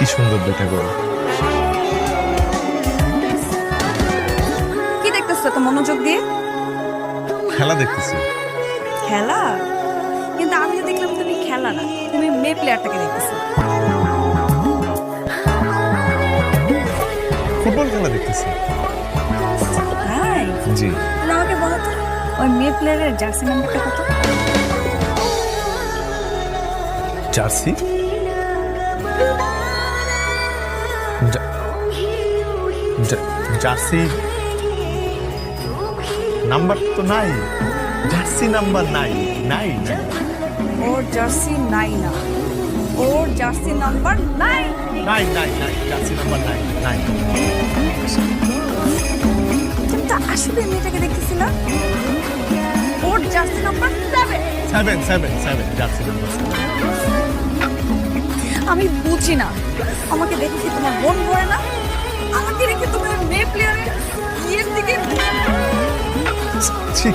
কি সুন্দর দেখা গো। কি দেখতেছো তো মনোযোগ দিয়ে? খেলা দেখতেছি। খেলা? কিন্তু আমি তো দেখলাম তুমি খেলা না, তুমি মেয়ে প্লেয়ারটাকে দেখতেছো। ফুটবল খেলা দেখতেছি। তাই? জি। তাহলে আমাকে বলো তো, ওই মেয়ে প্লেয়ারের জার্সি নাম্বারটা কত? জার্সি? জার্সি নাম্বার তো নাই। জার্সি নাম্বার নাই। নাই নাই ওর জার্সি নাই না, ওর জার্সি নাম্বার নাই। নাই নাই নাই জার্সি নাম্বার নাই নাই। তুমি তো আসলে মেয়েটাকে দেখতেছিলা। ওর জার্সি নাম্বার 7। 7 jersey number. আমি বুঝি না, আমাকে দেখে তোমার মন ভরে না? আমাকে রেখে তুমি ওই মেয়ে প্লেয়ারের ইয়ের দিকে ছি।